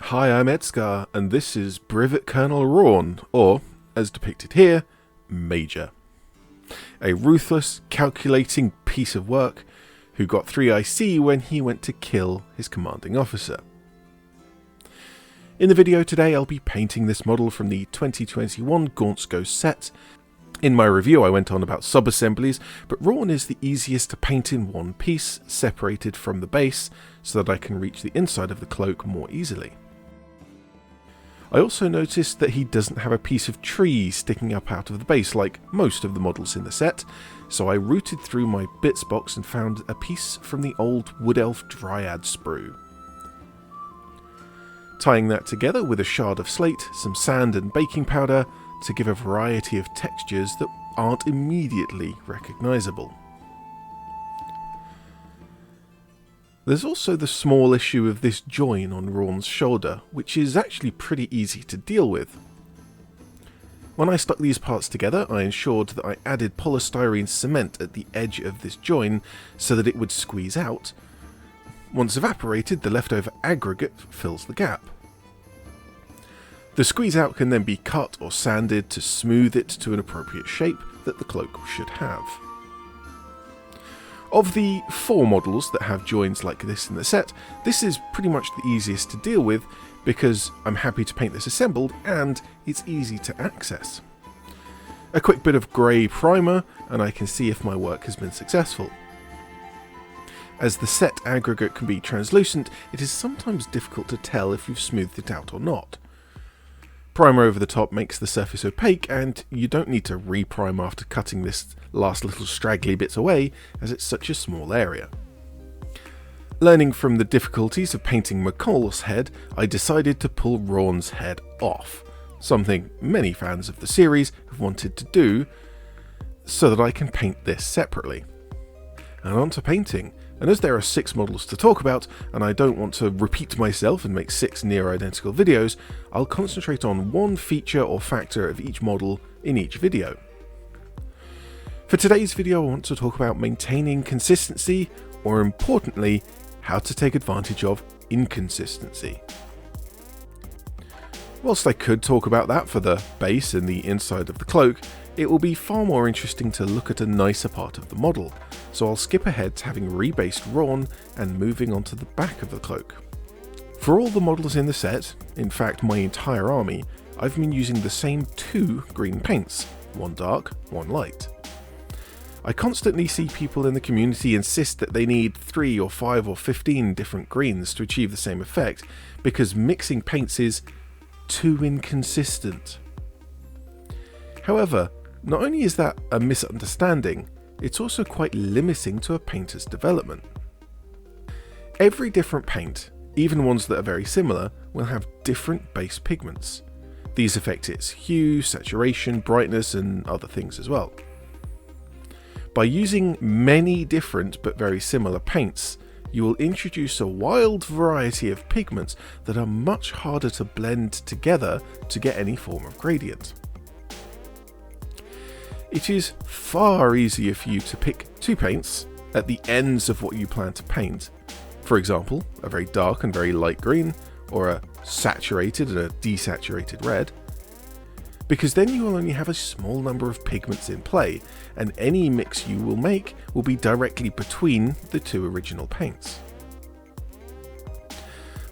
Hi, I'm ED-SKaR, and this is Brevet Colonel Rawne, or, as depicted here, Major. A ruthless, calculating piece of work who got 3 IC when he went to kill his commanding officer. In the video today I'll be painting this model from the 2021 Gaunt set. In my review I went on about sub-assemblies, but Rawne is the easiest to paint in one piece, separated from the base, so that I can reach the inside of the cloak more easily. I also noticed that he doesn't have a piece of tree sticking up out of the base like most of the models in the set, so I rooted through my bits box and found a piece from the old Wood Elf Dryad sprue. Tying that together with a shard of slate, some sand and baking powder to give a variety of textures that aren't immediately recognisable. There's also the small issue of this join on Rawne's shoulder, which is actually pretty easy to deal with. When I stuck these parts together, I ensured that I added polystyrene cement at the edge of this join so that it would squeeze out. Once evaporated, the leftover aggregate fills the gap. The squeeze out can then be cut or sanded to smooth it to an appropriate shape that the cloak should have. Of the 4 models that have joins like this in the set, this is pretty much the easiest to deal with because I'm happy to paint this assembled and it's easy to access. A quick bit of grey primer and I can see if my work has been successful. As the set aggregate can be translucent, it is sometimes difficult to tell if you've smoothed it out or not. Primer over the top makes the surface opaque, and you don't need to re-prime after cutting this last little straggly bits away, as it's such a small area. Learning from the difficulties of painting McCall's head, I decided to pull Rawne's head off, something many fans of the series have wanted to do, so that I can paint this separately. And on to painting. And as there are 6 models to talk about, and I don't want to repeat myself and make 6 near-identical videos, I'll concentrate on one feature or factor of each model in each video. For today's video I want to talk about maintaining consistency, or importantly, how to take advantage of inconsistency. Whilst I could talk about that for the base and the inside of the cloak, it will be far more interesting to look at a nicer part of the model, so I'll skip ahead to having rebased Rawne and moving on to the back of the cloak. For all the models in the set, in fact my entire army, I've been using the same 2 green paints, one dark, one light. I constantly see people in the community insist that they need 3 or 5 or 15 different greens to achieve the same effect, because mixing paints is too inconsistent. However, not only is that a misunderstanding, it's also quite limiting to a painter's development. Every different paint, even ones that are very similar, will have different base pigments. These affect its hue, saturation, brightness, and other things as well. By using many different but very similar paints, you will introduce a wild variety of pigments that are much harder to blend together to get any form of gradient. It is far easier for you to pick 2 paints at the ends of what you plan to paint. For example, a very dark and very light green, or a saturated and a desaturated red, because then you will only have a small number of pigments in play, and any mix you will make will be directly between the 2 original paints.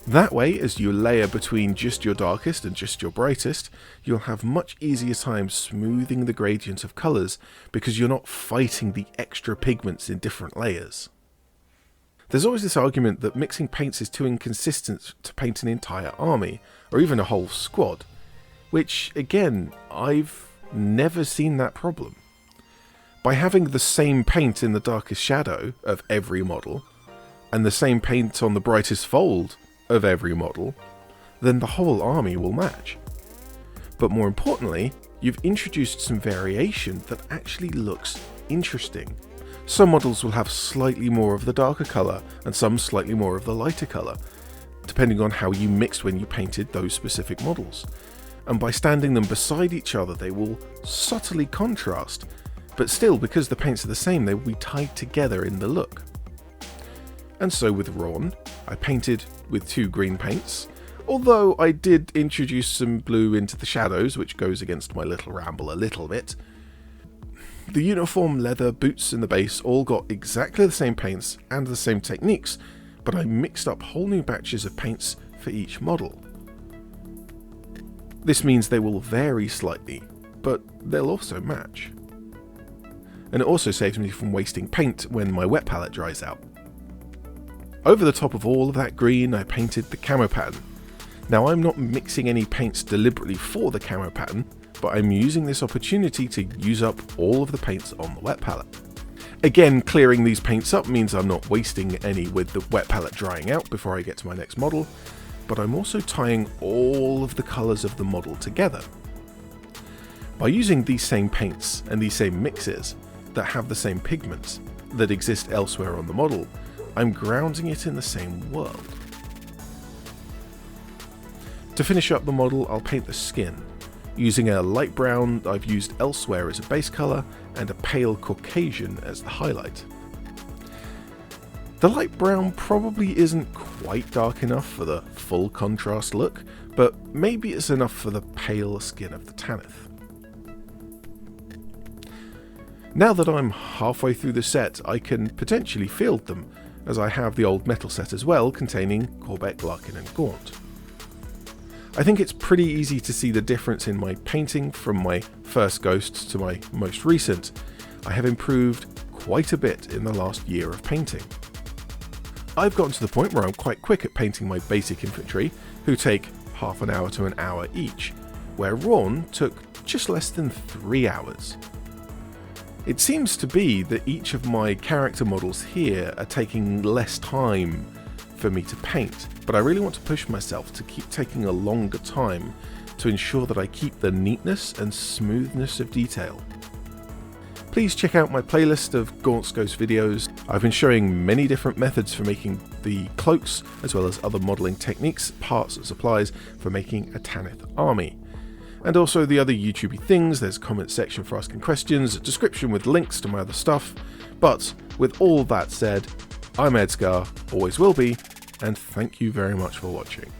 That way, as you layer between just your darkest and just your brightest, you'll have much easier time smoothing the gradient of colours because you're not fighting the extra pigments in different layers. There's always this argument that mixing paints is too inconsistent to paint an entire army, or even a whole squad, which, again, I've never seen that problem. By having the same paint in the darkest shadow of every model, and the same paint on the brightest fold of every model, then the whole army will match. But more importantly, you've introduced some variation that actually looks interesting. Some models will have slightly more of the darker colour and some slightly more of the lighter colour, depending on how you mixed when you painted those specific models. And by standing them beside each other they will subtly contrast, but still, because the paints are the same, they will be tied together in the look. And so with Rawne, I painted with 2 green paints, Although I did introduce some blue into the shadows, which goes against my little ramble a little bit. The uniform leather boots in the base all got exactly the same paints and the same techniques, but I mixed up whole new batches of paints for each model. This means they will vary slightly, but they'll also match. And it also saves me from wasting paint when my wet palette dries out. Over the top of all of that green, I painted the camo pattern. Now, I'm not mixing any paints deliberately for the camo pattern, but I'm using this opportunity to use up all of the paints on the wet palette. Again, clearing these paints up means I'm not wasting any with the wet palette drying out before I get to my next model, but I'm also tying all of the colours of the model together. By using these same paints and these same mixes that have the same pigments that exist elsewhere on the model, I'm grounding it in the same world. To finish up the model, I'll paint the skin, using a light brown I've used elsewhere as a base colour and a pale Caucasian as the highlight. The light brown probably isn't quite dark enough for the full contrast look, but maybe it's enough for the pale skin of the Tanith. Now that I'm halfway through the set, I can potentially field them, as I have the old metal set as well, containing Corbeck, Larkin and Gaunt. I think it's pretty easy to see the difference in my painting from my first Ghost to my most recent. I have improved quite a bit in the last year of painting. I've gotten to the point where I'm quite quick at painting my basic infantry, who take half an hour to an hour each, where Rawne took just less than 3 hours. It seems to be that each of my character models here are taking less time for me to paint, but I really want to push myself to keep taking a longer time to ensure that I keep the neatness and smoothness of detail. Please check out my playlist of Gaunt's Ghost videos. I've been showing many different methods for making the cloaks, as well as other modelling techniques, parts and supplies for making a Tanith army. And also the other YouTubey things, there's a comment section for asking questions, a description with links to my other stuff. But with all that said, I'm ED-SKaR, always will be, and thank you very much for watching.